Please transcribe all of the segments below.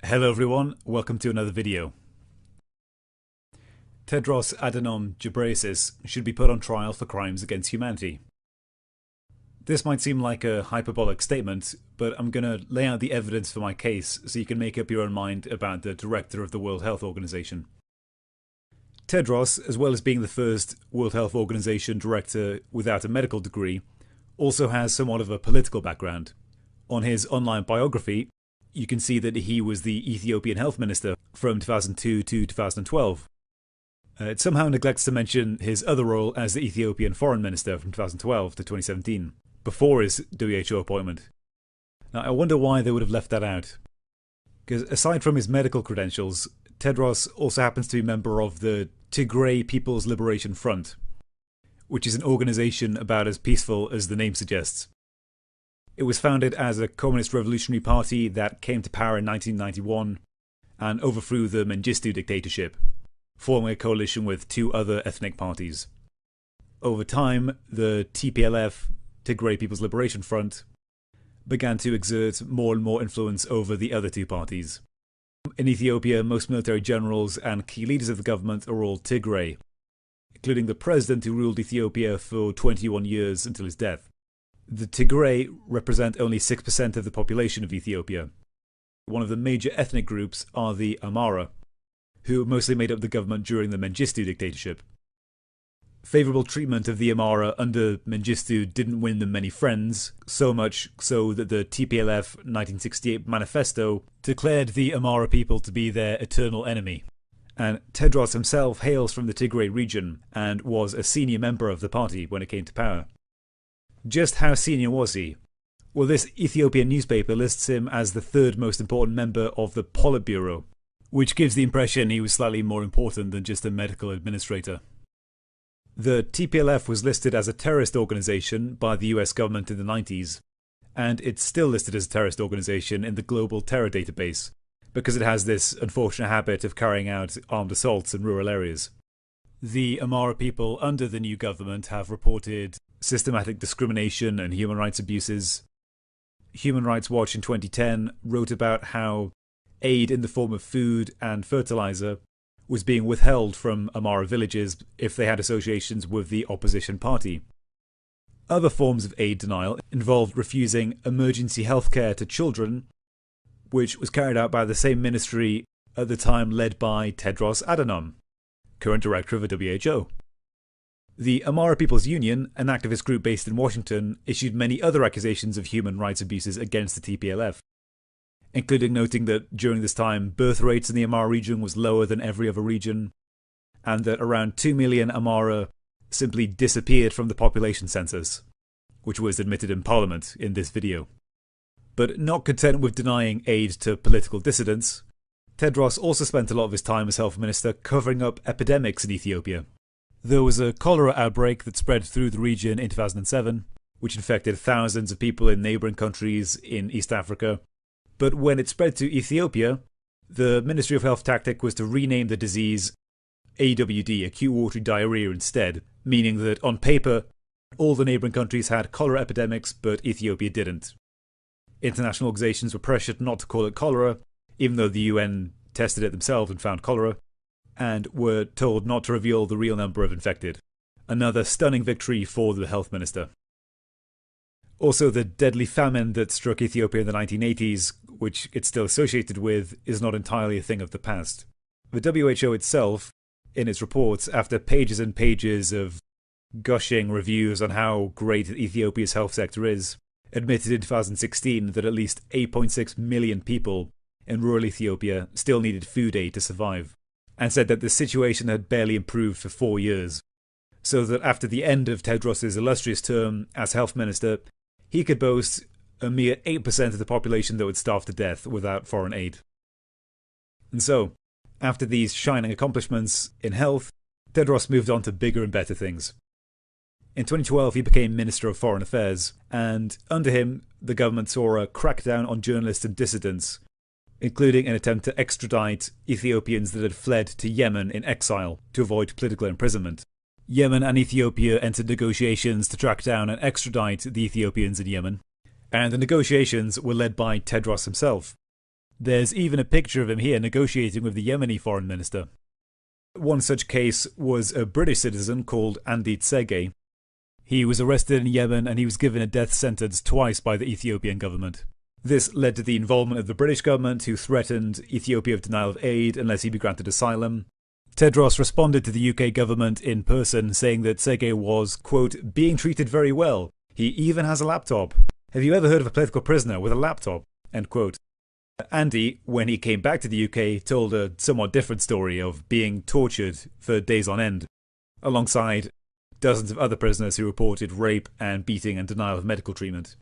Hello everyone, welcome to another video. TEDROS ADHANOM GHEBREYESUS should be put on trial for crimes against humanity. This might seem like a hyperbolic statement, but I'm going to lay out the evidence for my case so you can make up your own mind about the director of the World Health Organization. TEDROS, as well as being the first World Health Organization director without a medical degree, also has somewhat of a political background. On his online biography, you can see that he was the Ethiopian health minister from 2002 to 2012. It somehow neglects to mention his other role as the Ethiopian foreign minister from 2012 to 2017, before his WHO appointment. Now, I wonder why they would have left that out. Because aside from his medical credentials, TEDROS also happens to be a member of the Tigray People's Liberation Front, which is an organization about as peaceful as the name suggests. It was founded as a communist revolutionary party that came to power in 1991 and overthrew the Mengistu dictatorship, forming a coalition with two other ethnic parties. Over time, the TPLF, Tigray People's Liberation Front, began to exert more and more influence over the other two parties. In Ethiopia, most military generals and key leaders of the government are all Tigray, including the president who ruled Ethiopia for 21 years until his death. The Tigray represent only 6% of the population of Ethiopia. One of the major ethnic groups are the Amhara, who mostly made up the government during the Mengistu dictatorship. Favourable treatment of the Amhara under Mengistu didn't win them many friends, so much so that the TPLF 1968 manifesto declared the Amhara people to be their eternal enemy. And TEDROS himself hails from the Tigray region and was a senior member of the party when it came to power. Just how senior was he? Well, this Ethiopian newspaper lists him as the third most important member of the Politburo, which gives the impression he was slightly more important than just a medical administrator. The TPLF was listed as a terrorist organization by the US government in the 90s, and it's still listed as a terrorist organization in the Global Terror Database, because it has this unfortunate habit of carrying out armed assaults in rural areas. The Amhara people under the new government have reported systematic discrimination and human rights abuses. Human Rights Watch in 2010 wrote about how aid in the form of food and fertilizer was being withheld from Amhara villages if they had associations with the opposition party. Other forms of aid denial involved refusing emergency healthcare to children, which was carried out by the same ministry at the time led by TEDROS ADHANOM, current director of the WHO. The Amhara People's Union, an activist group based in Washington, issued many other accusations of human rights abuses against the TPLF, including noting that during this time birth rates in the Amhara region was lower than every other region, and that around 2 million Amhara simply disappeared from the population census, which was admitted in Parliament in this video. But not content with denying aid to political dissidents, TEDROS also spent a lot of his time as health minister covering up epidemics in Ethiopia. There was a cholera outbreak that spread through the region in 2007, which infected thousands of people in neighbouring countries in East Africa. But when it spread to Ethiopia, the Ministry of Health tactic was to rename the disease AWD, acute watery diarrhea, instead, meaning that on paper, all the neighbouring countries had cholera epidemics, but Ethiopia didn't. International organisations were pressured not to call it cholera, even though the UN tested it themselves and found cholera, and were told not to reveal the real number of infected. Another stunning victory for the health minister. Also, the deadly famine that struck Ethiopia in the 1980s, which it's still associated with, is not entirely a thing of the past. The WHO itself, in its reports, after pages and pages of gushing reviews on how great Ethiopia's health sector is, admitted in 2016 that at least 8.6 million people in rural Ethiopia still needed food aid to survive, and said that the situation had barely improved for 4 years, so that after the end of TEDROS's illustrious term as health minister, he could boast a mere 8% of the population that would starve to death without foreign aid. And so, after these shining accomplishments in health, TEDROS moved on to bigger and better things. In 2012 he became Minister of Foreign Affairs, and under him the government saw a crackdown on journalists and dissidents, including an attempt to extradite Ethiopians that had fled to Yemen in exile to avoid political imprisonment. Yemen and Ethiopia entered negotiations to track down and extradite the Ethiopians in Yemen, and the negotiations were led by TEDROS himself. There's even a picture of him here negotiating with the Yemeni foreign minister. One such case was a British citizen called Andy Tsege. He was arrested in Yemen and he was given a death sentence twice by the Ethiopian government. This led to the involvement of the British government, who threatened Ethiopia with denial of aid unless he be granted asylum. TEDROS responded to the UK government in person, saying that Tsege was, quote, being treated very well. He even has a laptop. Have you ever heard of a political prisoner with a laptop? End quote. Andy, when he came back to the UK, told a somewhat different story of being tortured for days on end, alongside dozens of other prisoners who reported rape and beating and denial of medical treatment.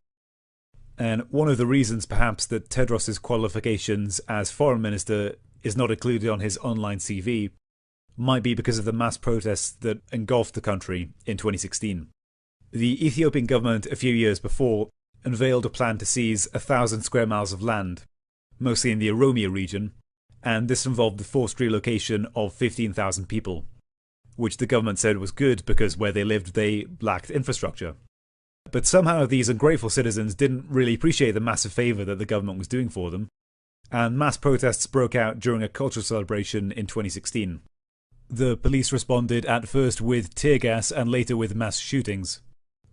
And one of the reasons perhaps that Tedros's qualifications as foreign minister is not included on his online CV might be because of the mass protests that engulfed the country in 2016. The Ethiopian government a few years before unveiled a plan to seize 1,000 square miles of land, mostly in the Oromia region, and this involved the forced relocation of 15,000 people, which the government said was good because where they lived they lacked infrastructure. But somehow these ungrateful citizens didn't really appreciate the massive favour that the government was doing for them, and mass protests broke out during a cultural celebration in 2016. The police responded at first with tear gas and later with mass shootings.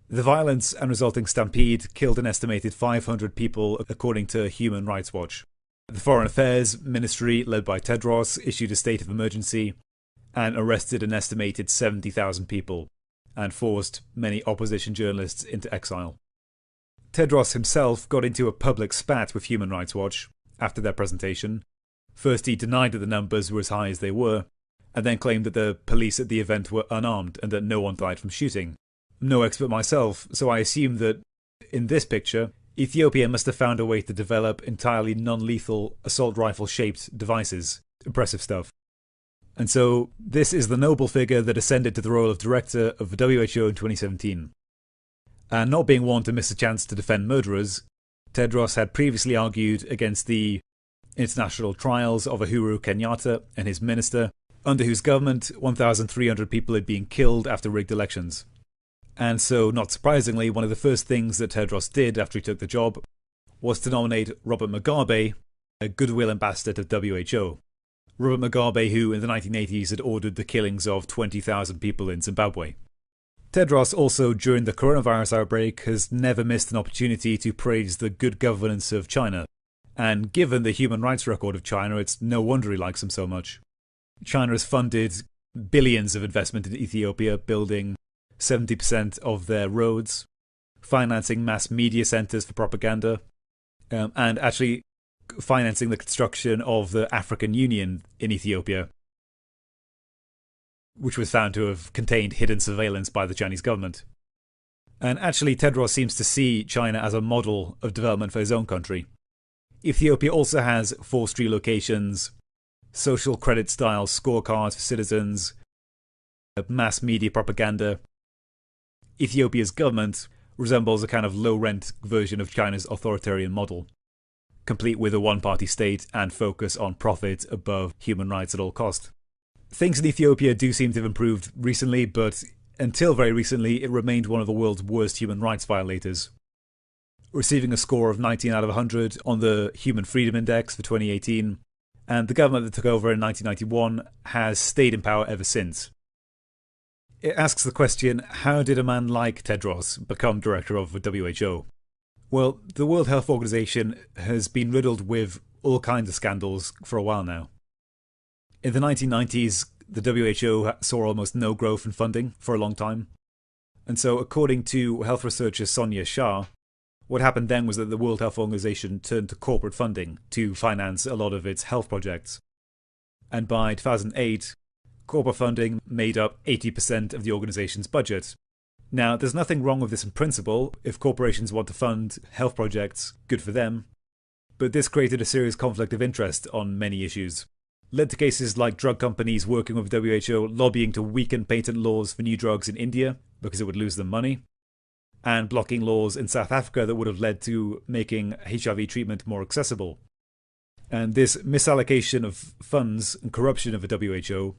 The violence and resulting stampede killed an estimated 500 people, according to Human Rights Watch. The Foreign Affairs Ministry, led by Tedros, issued a state of emergency and arrested an estimated 70,000 people and forced many opposition journalists into exile. Tedros himself got into a public spat with Human Rights Watch after their presentation. First he denied that the numbers were as high as they were, and then claimed that the police at the event were unarmed and that no one died from shooting. No expert myself, so I assume that in this picture, Ethiopia must have found a way to develop entirely non-lethal assault rifle-shaped devices. Impressive stuff. And so this is the noble figure that ascended to the role of director of the WHO in 2017. And not being one to miss a chance to defend murderers, Tedros had previously argued against the international trials of Uhuru Kenyatta and his minister, under whose government 1,300 people had been killed after rigged elections. And so, not surprisingly, one of the first things that Tedros did after he took the job was to nominate Robert Mugabe, a goodwill ambassador to WHO. Robert Mugabe, who in the 1980s had ordered the killings of 20,000 people in Zimbabwe. Tedros also, during the coronavirus outbreak, has never missed an opportunity to praise the good governance of China. And given the human rights record of China, it's no wonder he likes them so much. China has funded billions of investment in Ethiopia, building 70% of their roads, financing mass media centres for propaganda, and actually financing the construction of the African Union in Ethiopia, which was found to have contained hidden surveillance by the Chinese government. And actually Tedros seems to see China as a model of development for his own country. Ethiopia also has forced relocations, social credit style scorecards for citizens, mass media propaganda. Ethiopia's government resembles a kind of low-rent version of China's authoritarian model, complete with a one-party state and focus on profit above human rights at all cost. Things in Ethiopia do seem to have improved recently, but until very recently it remained one of the world's worst human rights violators, receiving a score of 19 out of 100 on the Human Freedom Index for 2018, and the government that took over in 1991 has stayed in power ever since. It asks the question, how did a man like Tedros become director of the WHO? Well, the World Health Organization has been riddled with all kinds of scandals for a while now. In the 1990s, the WHO saw almost no growth in funding for a long time. And so according to health researcher Sonia Shah, what happened then was that the World Health Organization turned to corporate funding to finance a lot of its health projects. And by 2008, corporate funding made up 80% of the organization's budget. Now, there's nothing wrong with this in principle. If corporations want to fund health projects, good for them. But this created a serious conflict of interest on many issues. Led to cases like drug companies working with WHO lobbying to weaken patent laws for new drugs in India because it would lose them money, and blocking laws in South Africa that would have led to making HIV treatment more accessible. And this misallocation of funds and corruption of the WHO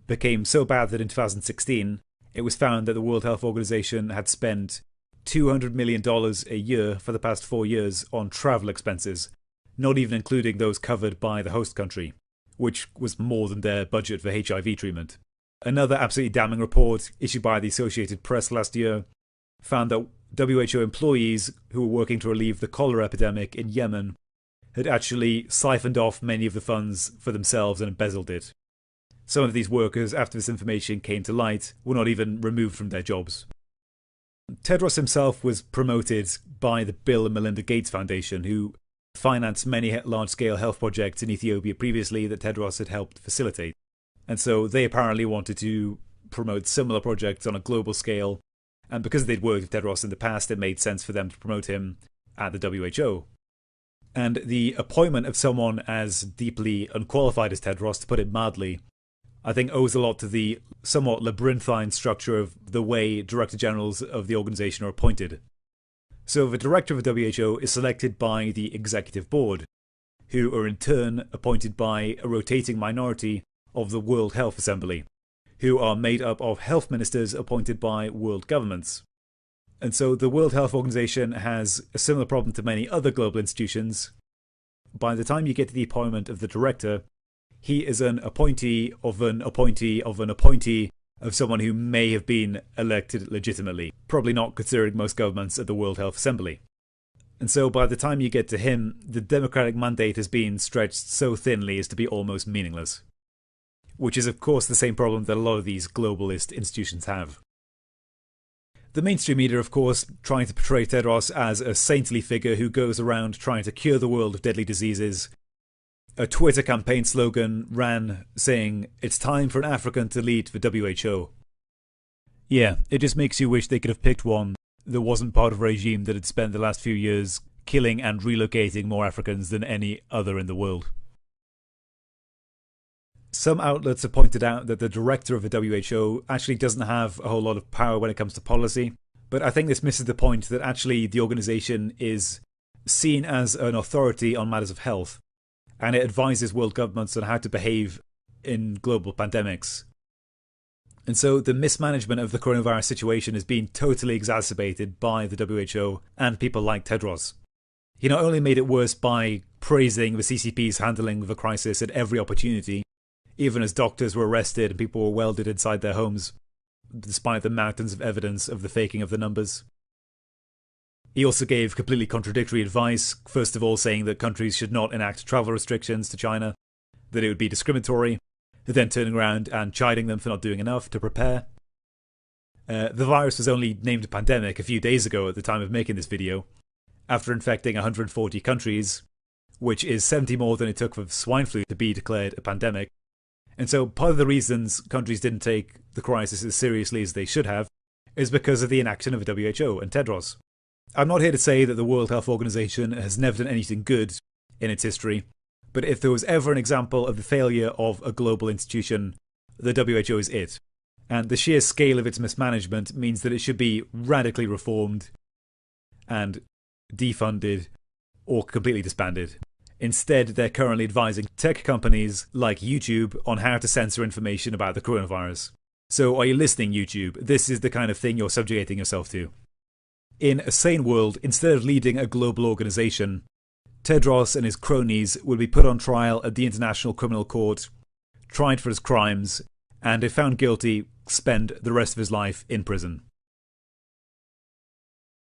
became so bad that in 2016 it was found that the World Health Organization had spent $200 million a year for the past 4 years on travel expenses not even including those covered by the host country, which was more than their budget for HIV treatment. Another absolutely damning report issued by the Associated Press last year found that WHO employees who were working to relieve the cholera epidemic in Yemen had actually siphoned off many of the funds for themselves and embezzled it. Some of these workers, after this information came to light, were not even removed from their jobs. Tedros himself was promoted by the Bill and Melinda Gates Foundation, who financed many large-scale health projects in Ethiopia previously that Tedros had helped facilitate. And so they apparently wanted to promote similar projects on a global scale, and because they'd worked with Tedros in the past, it made sense for them to promote him at the WHO. And the appointment of someone as deeply unqualified as Tedros, to put it mildly, I think owes a lot to the somewhat labyrinthine structure of the way Director Generals of the organization are appointed. So the Director of the WHO is selected by the Executive Board, who are in turn appointed by a rotating minority of the World Health Assembly, who are made up of health ministers appointed by world governments. And so the World Health Organization has a similar problem to many other global institutions. By the time you get to the appointment of the director, he is an appointee of an appointee of an appointee of someone who may have been elected legitimately, probably not considering most governments at the World Health Assembly. And so by the time you get to him, the democratic mandate has been stretched so thinly as to be almost meaningless. Which is of course the same problem that a lot of these globalist institutions have. The mainstream media, of course, trying to portray Tedros as a saintly figure who goes around trying to cure the world of deadly diseases. A Twitter campaign slogan ran saying, "It's time for an African to lead the WHO." Yeah, it just makes you wish they could have picked one that wasn't part of a regime that had spent the last few years killing and relocating more Africans than any other in the world. Some outlets have pointed out that the director of the WHO actually doesn't have a whole lot of power when it comes to policy, but I think this misses the point that actually the organization is seen as an authority on matters of health, and it advises world governments on how to behave in global pandemics. And so the mismanagement of the coronavirus situation has been totally exacerbated by the WHO and people like Tedros. He not only made it worse by praising the CCP's handling of the crisis at every opportunity, even as doctors were arrested and people were welded inside their homes, despite the mountains of evidence of the faking of the numbers. He also gave completely contradictory advice, first of all saying that countries should not enact travel restrictions to China, that it would be discriminatory, then turning around and chiding them for not doing enough to prepare. The virus was only named a pandemic a few days ago at the time of making this video, after infecting 140 countries, which is 70 more than it took for swine flu to be declared a pandemic. And so part of the reasons countries didn't take the crisis as seriously as they should have is because of the inaction of the WHO and Tedros. I'm not here to say that the World Health Organization has never done anything good in its history, but if there was ever an example of the failure of a global institution, the WHO is it. And the sheer scale of its mismanagement means that it should be radically reformed and defunded or completely disbanded. Instead, they're currently advising tech companies like YouTube on how to censor information about the coronavirus. So are you listening, YouTube? This is the kind of thing you're subjugating yourself to. In a sane world, instead of leading a global organization, Tedros and his cronies will be put on trial at the International Criminal Court, tried for his crimes, and if found guilty, spend the rest of his life in prison.